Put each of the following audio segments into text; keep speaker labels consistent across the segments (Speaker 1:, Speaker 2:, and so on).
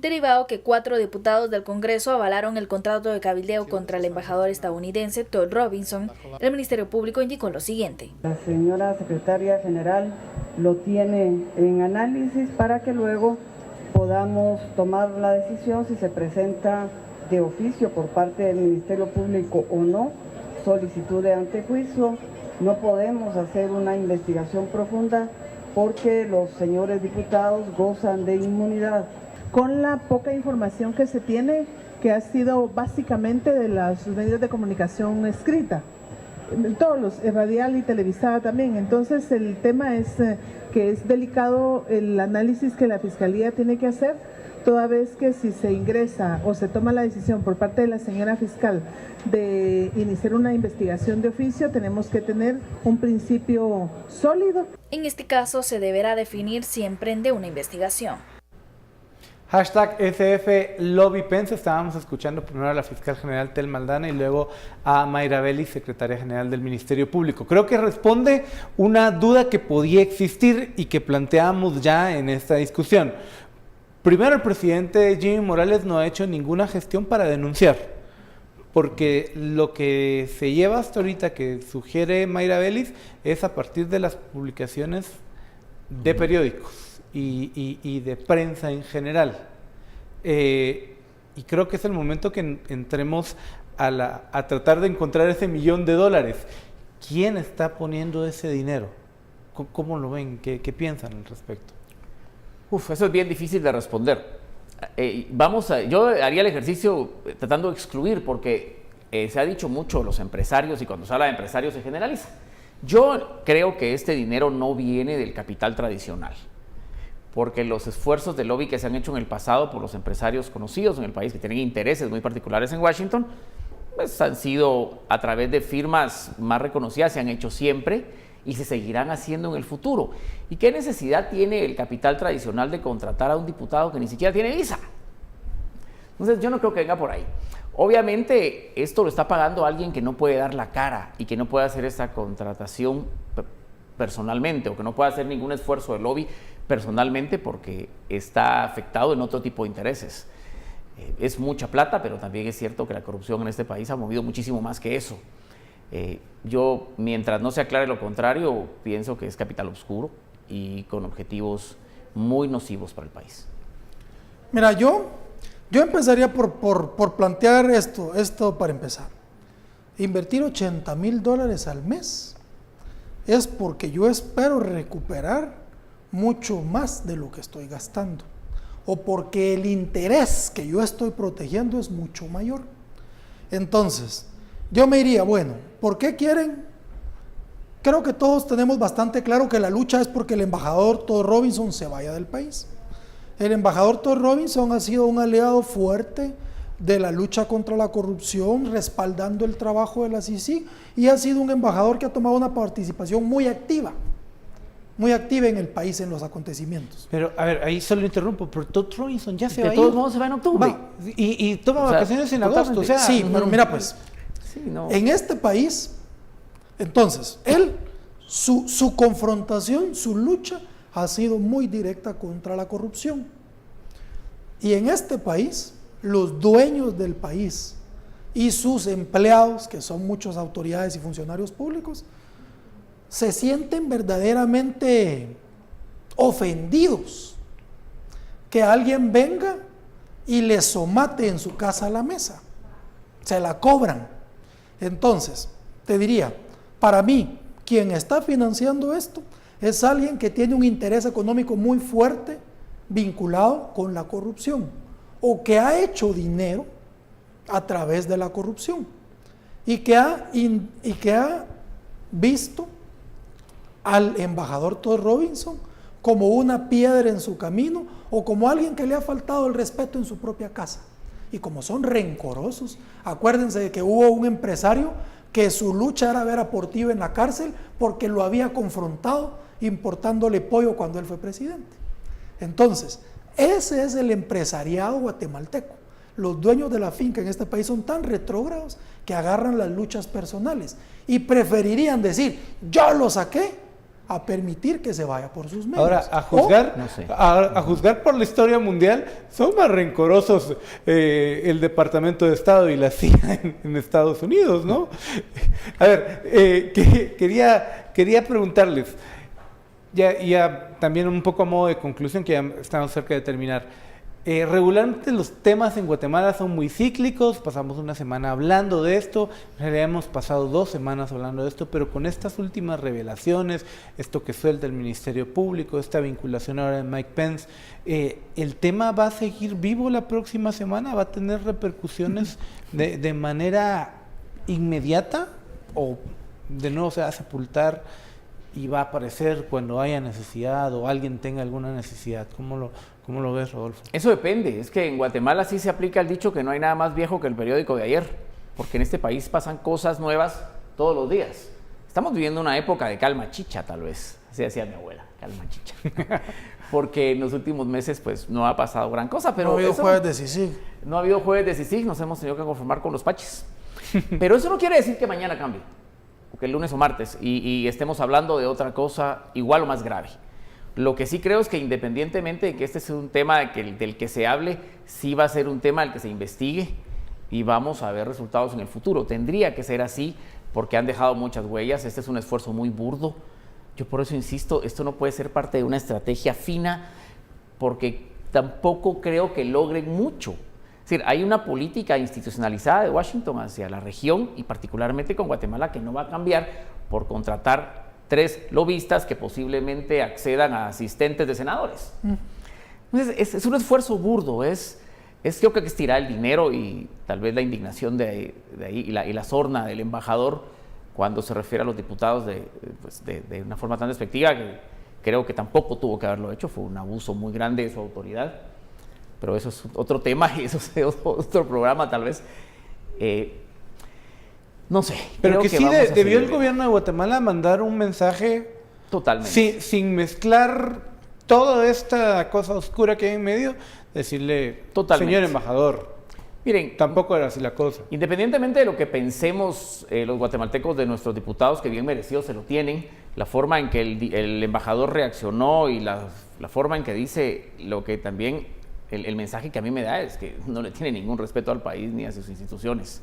Speaker 1: derivado que 4 diputados del Congreso avalaron el contrato de cabildeo contra el embajador estadounidense Todd Robinson. El Ministerio Público indicó lo siguiente.
Speaker 2: La señora secretaria general lo tiene en análisis para que luego podamos tomar la decisión si se presenta de oficio por parte del Ministerio Público o no, solicitud de antejuicio. No podemos hacer una investigación profunda porque los señores diputados gozan de inmunidad.
Speaker 3: Con la poca información que se tiene, que ha sido básicamente de los medios de comunicación escrita, todos los, radial y televisada también. Entonces el tema es que es delicado el análisis que la Fiscalía tiene que hacer, toda vez que si se ingresa o se toma la decisión por parte de la señora fiscal de iniciar una investigación de oficio, tenemos que tener un principio sólido.
Speaker 1: En este caso se deberá definir si emprende una investigación.
Speaker 4: Hashtag SF Lobby Pence. Estábamos escuchando primero a la fiscal general Tel Maldana y luego a Mayra Vélez, secretaria general del Ministerio Público. Creo que responde una duda que podía existir y que planteamos ya en esta discusión. Primero, el presidente Jimmy Morales no ha hecho ninguna gestión para denunciar, porque lo que se lleva hasta ahorita, que sugiere Mayra Vélez, es a partir de las publicaciones de periódicos y de prensa en general. Y creo que es el momento que entremos a tratar de encontrar ese $1.000.000. ¿Quién está poniendo ese dinero? ¿Cómo lo ven? ¿Qué piensan al respecto?
Speaker 5: Eso es bien difícil de responder. Yo haría el ejercicio tratando de excluir, porque se ha dicho mucho los empresarios, y cuando se habla de empresarios se generaliza. Yo creo que este dinero no viene del capital tradicional, porque los esfuerzos de lobby que se han hecho en el pasado por los empresarios conocidos en el país, que tienen intereses muy particulares en Washington, pues han sido a través de firmas más reconocidas, se han hecho siempre y se seguirán haciendo en el futuro. ¿Y qué necesidad tiene el capital tradicional de contratar a un diputado que ni siquiera tiene visa? Entonces yo no creo que venga por ahí. Obviamente esto lo está pagando alguien que no puede dar la cara y que no puede hacer esta contratación personalmente, o que no puede hacer ningún esfuerzo de lobby personalmente porque está afectado en otro tipo de intereses. Es mucha plata, pero también es cierto que la corrupción en este país ha movido muchísimo más que eso. Yo, mientras no se aclare lo contrario, pienso que es capital oscuro y con objetivos muy nocivos para el país.
Speaker 6: Mira, yo empezaría por plantear esto para empezar. Invertir $80,000 al mes es porque yo espero recuperar mucho más de lo que estoy gastando, o porque el interés que yo estoy protegiendo es mucho mayor. Entonces, yo me diría, bueno, ¿por qué quieren? Creo que todos tenemos bastante claro que la lucha es porque el embajador Todd Robinson se vaya del país. El embajador Todd Robinson ha sido un aliado fuerte de la lucha contra la corrupción, respaldando el trabajo de la CICIG, y ha sido un embajador que ha tomado una participación muy activa en el país en los acontecimientos.
Speaker 4: Pero, a ver, ahí solo interrumpo, pero Todd Robinson ya se va a ir.
Speaker 5: De todos modos se va en octubre.
Speaker 4: Y toma vacaciones en agosto. O sea,
Speaker 6: sí, pero mira pues,
Speaker 5: sí, no.
Speaker 6: En este país, entonces, su confrontación, su lucha ha sido muy directa contra la corrupción. Y en este país, los dueños del país y sus empleados, que son muchas autoridades y funcionarios públicos, se sienten verdaderamente ofendidos que alguien venga y les somate en su casa a la mesa. Se la cobran. Entonces, te diría, para mí, quien está financiando esto es alguien que tiene un interés económico muy fuerte vinculado con la corrupción, o que ha hecho dinero a través de la corrupción y que ha visto al embajador Todd Robinson como una piedra en su camino, o como alguien que le ha faltado el respeto en su propia casa. Y como son rencorosos, acuérdense de que hubo un empresario que su lucha era ver a Portillo en la cárcel porque lo había confrontado importándole pollo cuando él fue presidente. Entonces, ese es el empresariado guatemalteco. Los dueños de la finca en este país son tan retrógrados que agarran las luchas personales y preferirían decir, yo lo saqué, a permitir que se vaya por sus medios.
Speaker 4: Ahora, a juzgar,
Speaker 5: no sé.
Speaker 4: a juzgar por la historia mundial, son más rencorosos el Departamento de Estado y la CIA en Estados Unidos, ¿no? A ver, quería preguntarles, ya también un poco a modo de conclusión, que ya estamos cerca de terminar. Regularmente los temas en Guatemala son muy cíclicos, pasamos una semana hablando de esto, en realidad hemos pasado 2 semanas hablando de esto, pero con estas últimas revelaciones, esto que suelta el Ministerio Público, esta vinculación ahora de Mike Pence, ¿el tema va a seguir vivo la próxima semana? ¿Va a tener repercusiones de manera inmediata o de nuevo se va a sepultar y va a aparecer cuando haya necesidad o alguien tenga alguna necesidad? ¿Cómo lo ves, Rodolfo?
Speaker 5: Eso depende, es que en Guatemala sí se aplica el dicho que no hay nada más viejo que el periódico de ayer, porque en este país pasan cosas nuevas todos los días. Estamos viviendo una época de calma chicha, tal vez, así decía mi abuela, calma chicha, porque en los últimos meses pues no ha pasado gran cosa, pero
Speaker 6: no ha habido
Speaker 5: eso,
Speaker 6: jueves de CICIG.
Speaker 5: No ha habido jueves de CICIG, nos hemos tenido que conformar con los paches, pero eso no quiere decir que mañana cambie, o que el lunes o martes, y estemos hablando de otra cosa igual o más grave. Lo que sí creo es que independientemente de que este sea un tema del que se hable, sí va a ser un tema del que se investigue y vamos a ver resultados en el futuro. Tendría que ser así porque han dejado muchas huellas. Este es un esfuerzo muy burdo. Yo por eso insisto, esto no puede ser parte de una estrategia fina porque tampoco creo que logren mucho. Es decir, hay una política institucionalizada de Washington hacia la región y particularmente con Guatemala que no va a cambiar por contratar 3 lobistas que posiblemente accedan a asistentes de senadores. Entonces, es un esfuerzo burdo, creo que estirar el dinero y tal vez la indignación de ahí y la sorna del embajador cuando se refiere a los diputados de una forma tan despectiva que creo que tampoco tuvo que haberlo hecho, fue un abuso muy grande de su autoridad, pero eso es otro tema y eso es otro programa tal vez. No sé.
Speaker 4: Pero que sí debió el gobierno de Guatemala mandar un mensaje
Speaker 5: totalmente
Speaker 4: sin mezclar toda esta cosa oscura que hay en medio, decirle,
Speaker 5: totalmente.
Speaker 4: Señor embajador,
Speaker 5: miren,
Speaker 4: tampoco era así la cosa.
Speaker 5: Independientemente de lo que pensemos los guatemaltecos de nuestros diputados, que bien merecidos se lo tienen, la forma en que el embajador reaccionó y la forma en que dice lo que también, el mensaje que a mí me da es que no le tiene ningún respeto al país ni a sus instituciones.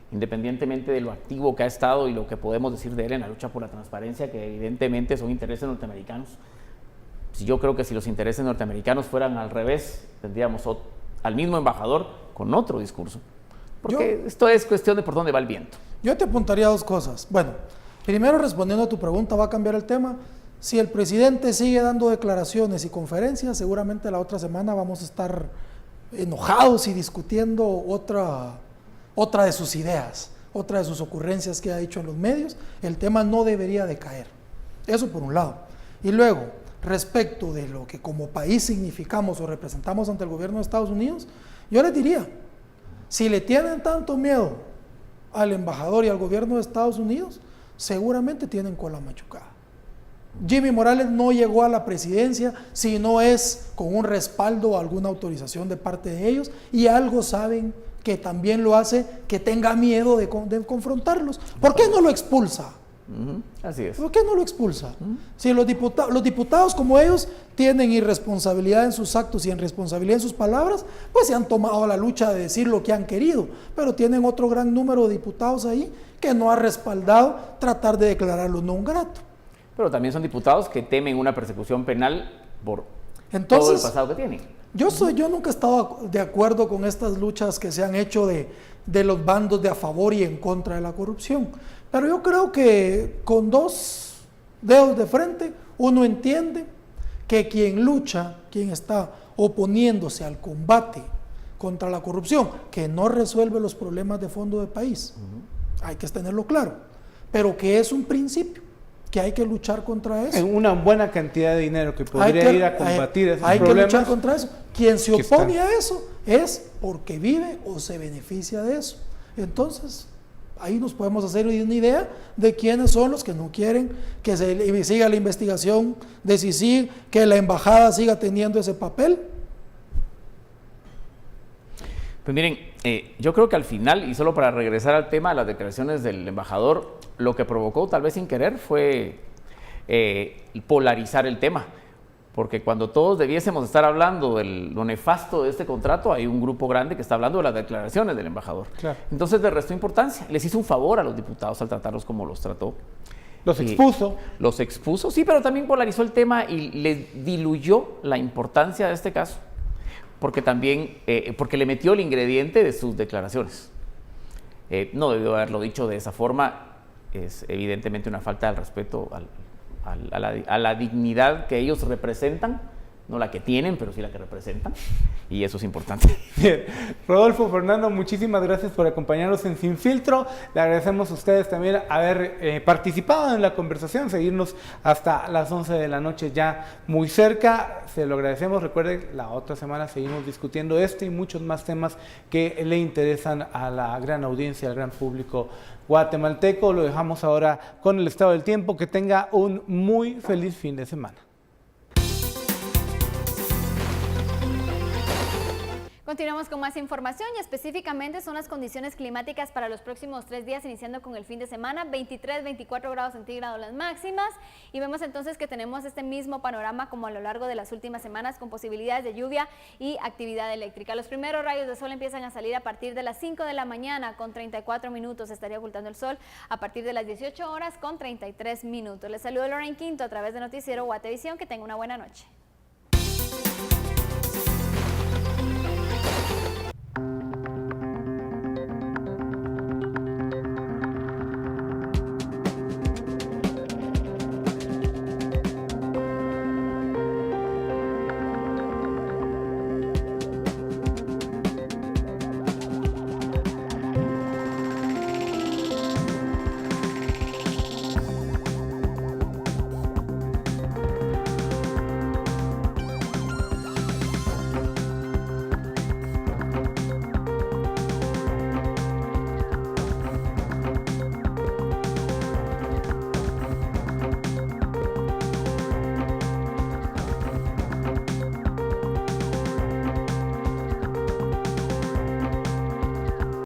Speaker 5: Independientemente de lo activo que ha estado y lo que podemos decir de él en la lucha por la transparencia, que evidentemente son intereses norteamericanos. Yo creo que si los intereses norteamericanos fueran al revés, tendríamos al mismo embajador con otro discurso. Porque esto es cuestión de por dónde va el viento.
Speaker 6: Yo te apuntaría 2 cosas. Bueno, primero respondiendo a tu pregunta, ¿va a cambiar el tema? Si el presidente sigue dando declaraciones y conferencias, seguramente la otra semana vamos a estar enojados y discutiendo otra de sus ideas, otra de sus ocurrencias que ha dicho en los medios. El tema no debería de caer. Eso por un lado. Y luego, respecto de lo que como país significamos o representamos ante el gobierno de Estados Unidos, yo les diría, si le tienen tanto miedo al embajador y al gobierno de Estados Unidos, seguramente tienen cola machucada. Jimmy Morales no llegó a la presidencia si no es con un respaldo o alguna autorización de parte de ellos, y algo saben que también lo hace que tenga miedo de confrontarlos. ¿Por qué no lo expulsa?
Speaker 5: Así es.
Speaker 6: ¿Por qué no lo expulsa? Si los diputados como ellos tienen irresponsabilidad en sus actos y irresponsabilidad en sus palabras, pues se han tomado la lucha de decir lo que han querido, pero tienen otro gran número de diputados ahí que no ha respaldado tratar de declararlo no grato.
Speaker 5: Pero también son diputados que temen una persecución penal por todo el pasado que tienen.
Speaker 6: Yo nunca he estado de acuerdo con estas luchas que se han hecho de los bandos de a favor y en contra de la corrupción. Pero yo creo que con 2 dedos de frente uno entiende que quien lucha, quien está oponiéndose al combate contra la corrupción, que no resuelve los problemas de fondo del país, hay que tenerlo claro, pero que es un principio, que hay que luchar contra eso.
Speaker 4: En una buena cantidad de dinero que podría ir a combatir esos problemas.
Speaker 6: Hay que luchar contra eso. Quien se opone a eso es porque vive o se beneficia de eso. Entonces, ahí nos podemos hacer una idea de quiénes son los que no quieren que se siga la investigación de CICIG, que la embajada siga teniendo ese papel.
Speaker 5: Pues miren, yo creo que al final, y solo para regresar al tema de las declaraciones del embajador, lo que provocó tal vez sin querer fue polarizar el tema. Porque cuando todos debiésemos estar hablando de lo nefasto de este contrato, hay un grupo grande que está hablando de las declaraciones del embajador.
Speaker 4: Claro.
Speaker 5: Entonces le restó importancia. Les hizo un favor a los diputados al tratarlos como los trató.
Speaker 4: Los expuso.
Speaker 5: Los expuso, sí, pero también polarizó el tema y le diluyó la importancia de este caso. Porque también, porque le metió el ingrediente de sus declaraciones. No debió haberlo dicho de esa forma. Es evidentemente una falta de respeto a la dignidad que ellos representan, no la que tienen, pero sí la que representan, y eso es importante.
Speaker 4: Bien. Rodolfo, Fernando, muchísimas gracias por acompañarnos en Sin Filtro. Le agradecemos a ustedes también haber participado en la conversación, seguirnos hasta las 11 de la noche ya muy cerca. Se lo agradecemos. Recuerden, la otra semana seguimos discutiendo este y muchos más temas que le interesan a la gran audiencia, al gran público guatemalteco. Lo dejamos ahora con el estado del tiempo. Que tenga un muy feliz fin de semana.
Speaker 7: Continuamos con más información y específicamente son las condiciones climáticas para los próximos 3 días, iniciando con el fin de semana, 23, 24 grados centígrados las máximas, y vemos entonces que tenemos este mismo panorama como a lo largo de las últimas semanas, con posibilidades de lluvia y actividad eléctrica. Los primeros rayos de sol empiezan a salir a partir de las 5 de la mañana con 34 minutos, estaría ocultando el sol a partir de las 18 horas con 33 minutos. Les saludo Lorraine Quinto a través de Noticiero Guatevisión, que tenga una buena noche.